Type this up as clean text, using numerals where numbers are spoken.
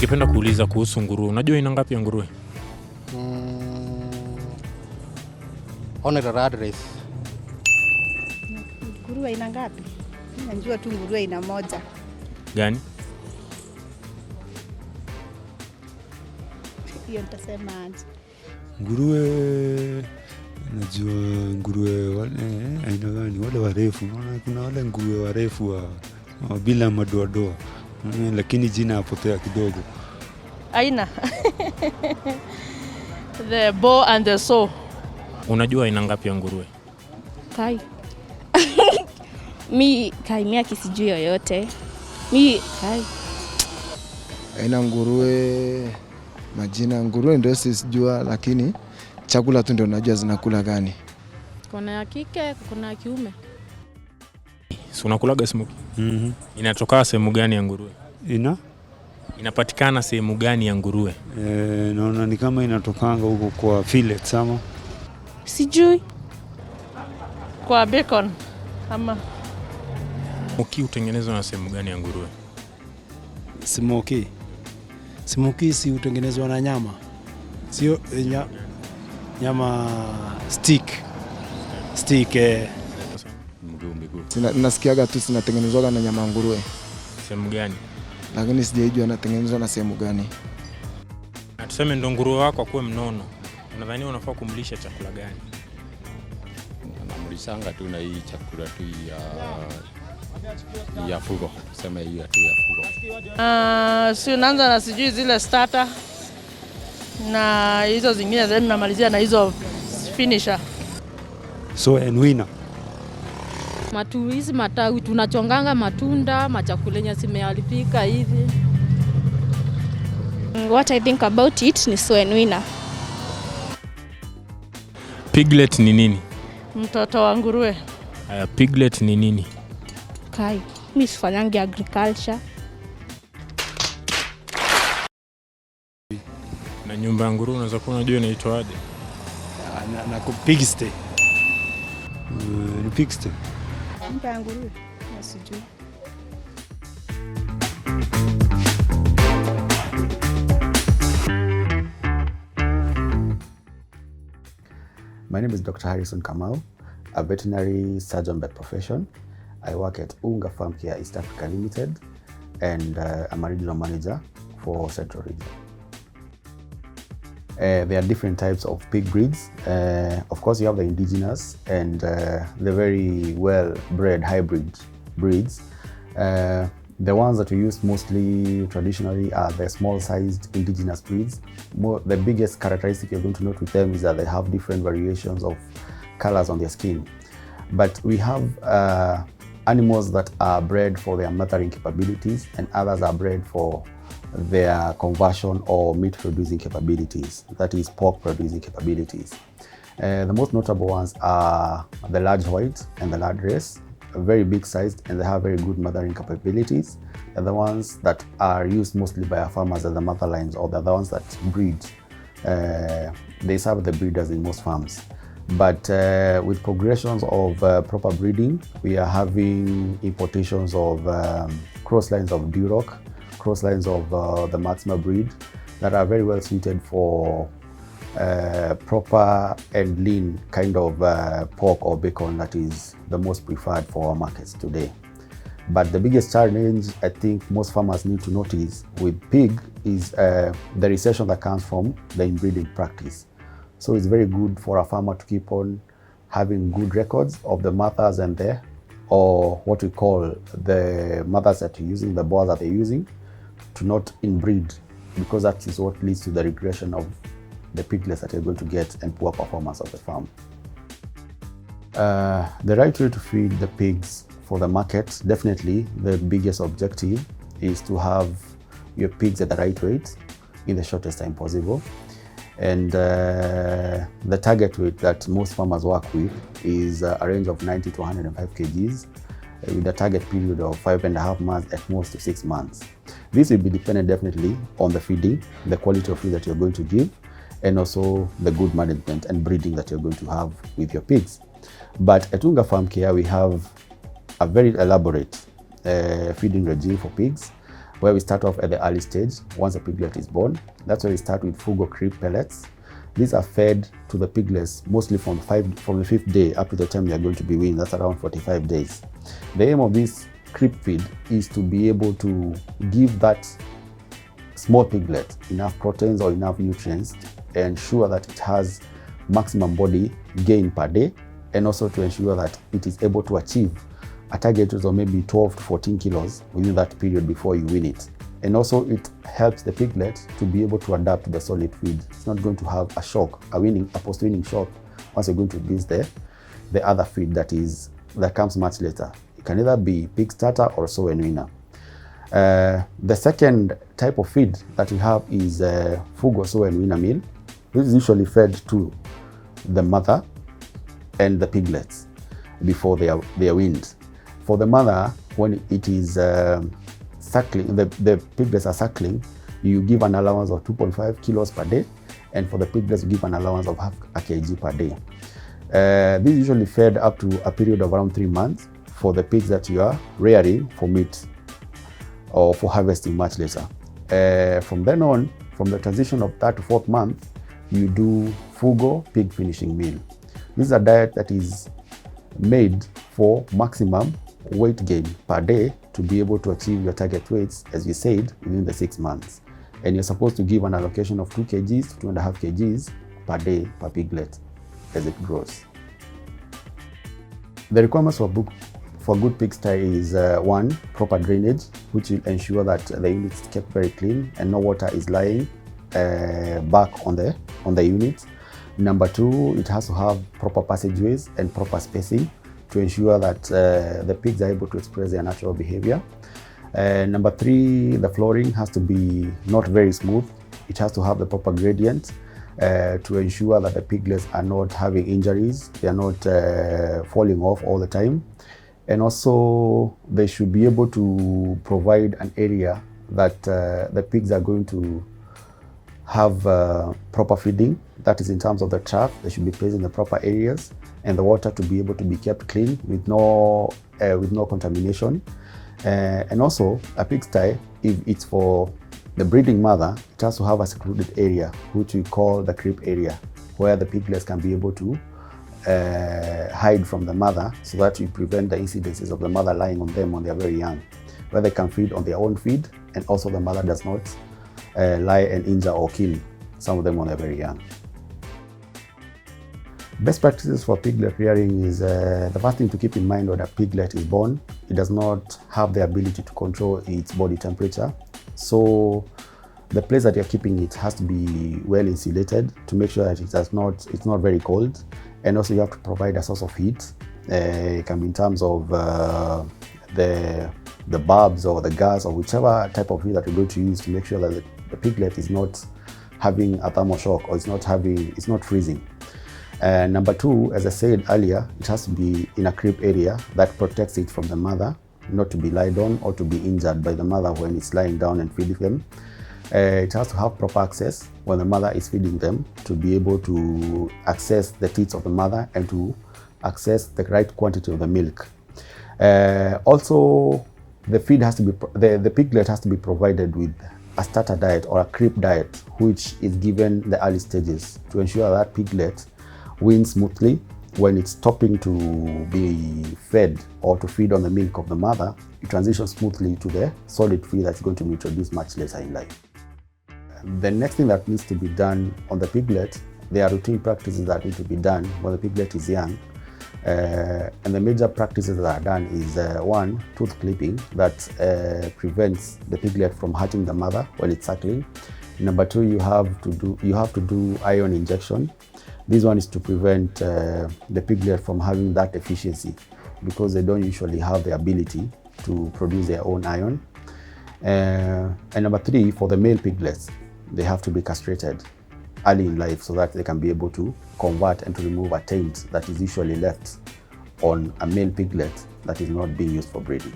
Ningependa kuuliza kuhusu nguruwe. Unajua aina ngapi ya nguruwe? Honorary address. Nguruwe aina ngapi? Najua tu nguruwe aina moja. Gani? Hiyo nitasema aje. Nguruwe najua nguruwe wale aina gani, wale warefu. Kuna wale nguruwe warefu wa bila madoadoa. Lakini jina hapotea kidogo. Aina. The bow and the saw. Unajua aina ngapi ya nguruwe? Kai. Mimi akisijui yoyote. Kai. Aina nguruwe, majina nguruwe ndio sijua, lakini chakula tu ndio najua zinakula gani. Kuna ya kike, kuna ya kiume. Si unakulaga smoky? Inatoka sehemu gani ya nguruwe? Inapatikana sehemu gani ya nguruwe? Naona ni kama inatokanga huko kwa Piglet sama. Sijui. Kwa bacon ama Smoky utengenezwa na sehemu gani ya nguruwe? Smoky si utengenezwa na nyama. Sio nyama stick. Nasikiaga tu zinatengenezwa na nyama nguruwe. Sehemu gani? Lakini sijajua natengenezwa na sehemu gani. Na tuseme ndo nguruwe wako akuwe mnono. Unadhani unafaa kumlisha chakula gani? Namlishanga tu na hii chakula tu ya fugo. Tuseme hiyo tu ya fugo. si unaanza na sijui zile starter na hizo zingine then namalizia na hizo finisher. So winner. Matuizi matawi tunachonganga matunda, machakula yenye simealipika hivi. What I think about it ni so winner. Piglet ni nini? Mtoto wa nguruwe. Piglet ni nini? Kai. Mimi sifanyangi agriculture. Na nyumba ya nguruwe unaweza kuwa unajua inaitwa aje? Na Piglet. Ni Piglet. Nyumba ya nguruwe? Sijui. My name is Dr. Harrison Kamau, a veterinary surgeon by profession. I work at Unga Farm Care East Africa Limited, and I'm a regional manager for Central Region. There are different types of pig breeds. Of course, you have the indigenous and the very well-bred hybrid breeds. The ones that we use mostly traditionally are the small-sized indigenous breeds. The biggest characteristic you're going to note with them is that they have different variations of colors on their skin. But we have animals that are bred for their mothering capabilities, and others are bred for their conversion or meat producing capabilities, that is pork producing capabilities. The most notable ones are the large white and the large race, very big sized, and they have very good mothering capabilities. They're the ones that are used mostly by our farmers as the mother lines, or they're the ones that breed. They serve the breeders in most farms. But with progressions of proper breeding, we are having importations of cross lines of Duroc, cross lines of the Maxima breed that are very well suited for proper and lean kind of pork or bacon that is the most preferred for our markets today. But the biggest challenge I think most farmers need to notice with pig is the recession that comes from the inbreeding practice. So it's very good for a farmer to keep on having good records of the mothers and the, or what we call the mothers that you're using, the boars that they're using, to not inbreed, because that is what leads to the regression of the piglets that you're going to get and poor performance of the farm. The right way to feed the pigs for the market, definitely the biggest objective is to have your pigs at the right weight in the shortest time possible. And the target weight that most farmers work with is a range of 90 to 105 kgs with a target period of 5.5 months at most to 6 months. This will be dependent definitely on the feeding, the quality of feed that you're going to give, and also the good management and breeding that you're going to have with your pigs. But at Unga Farm Care, we have a very elaborate feeding regime for pigs. where we start off at the early stage. Once a piglet is born, that's where we start with Fugo crib pellets. These are fed to the piglets mostly from the 5th day up to the time they are going to be weaned. That's around 45 days. The aim of this crib feed is to be able to give that small piglet enough proteins or enough nutrients and ensure that it has maximum body gain per day, and also to ensure that it is able to achieve a target of maybe 12 to 14 kilos within that period before you wean it. And also it helps the piglet to be able to adapt to the solid feed. It's not going to have a shock, a post-weaning shock once you're going to use the other feed that comes much later. It can either be pig starter or sow and weaner. The second type of feed that we have is Fugo sow and weaner meal. This is usually fed to the mother and the piglets before they are weaned. For the mother, when it is suckling, the piglets are suckling, you give an allowance of 2.5 kilos per day, and for the piglets you give an allowance of half a kg per day. This is usually fed up to a period of around 3 months for the pigs that you are rearing for meat or for harvesting much later. From then on, from the transition of 3rd to 4th month, you do Fugo pig finishing meal. This is a diet that is made for maximum weight gain per day to be able to achieve your target weights, as we said, within the 6 months. And you're supposed to give an allocation of 2 kgs to 2.5 kgs per day per piglet as it grows. The requirements for good pig sty is 1, proper drainage, which will ensure that the unit is kept very clean and no water is lying back on the unit. Number 2, it has to have proper passageways and proper spacing to ensure that the pigs are able to express their natural behavior. Number 3, the flooring has to be not very smooth. It has to have the proper gradient to ensure that the piglets are not having injuries, they are not falling off all the time. And also they should be able to provide an area that the pigs are going to have proper feeding. That is in terms of the trough, they should be placed in the proper areas, and the water to be able to be kept clean with no contamination. And also a pigsty, if it's for the breeding mother, it has to have a secluded area, which we call the crib area, where the piglets can be able to hide from the mother, so that you prevent the incidences of the mother lying on them when they are very young, where they can feed on their own feed, and also the mother does not lie and injure or kill some of them when they're very young. Best practices for piglet rearing is the first thing to keep in mind when a piglet is born, it does not have the ability to control its body temperature. So the place that you're keeping it has to be well insulated to make sure that it's not very cold. And also you have to provide a source of heat. It can be in terms of the bulbs or the gas or whichever type of heat that you're going to use to make sure that the piglet is not having a thermal shock or it's not freezing. Number 2, as I said earlier, it has to be in a crib area that protects it from the mother, not to be lied on or to be injured by the mother when it's lying down and feeding them. It has to have proper access when the mother is feeding them to be able to access the teats of the mother and to access the right quantity of the milk. Also, the feed has to be the piglet has to be provided with a starter diet or a crib diet, which is given the early stages to ensure that piglet weans smoothly. When it's stopping to be fed or to feed on the milk of the mother, it transitions smoothly to the solid feed that's going to be introduced much later in life. The next thing that needs to be done on the piglet, there are routine practices that need to be done when the piglet is young. And the major practices that are done is 1, tooth clipping, that prevents the piglet from hurting the mother while it's suckling. Number 2, you have to do iron injection. This one is to prevent the piglet from having that deficiency, because they don't usually have the ability to produce their own iron. And number 3, for the male piglets, they have to be castrated early in life so that they can be able to convert and to remove a taint that is usually left on a male piglet that is not being used for breeding.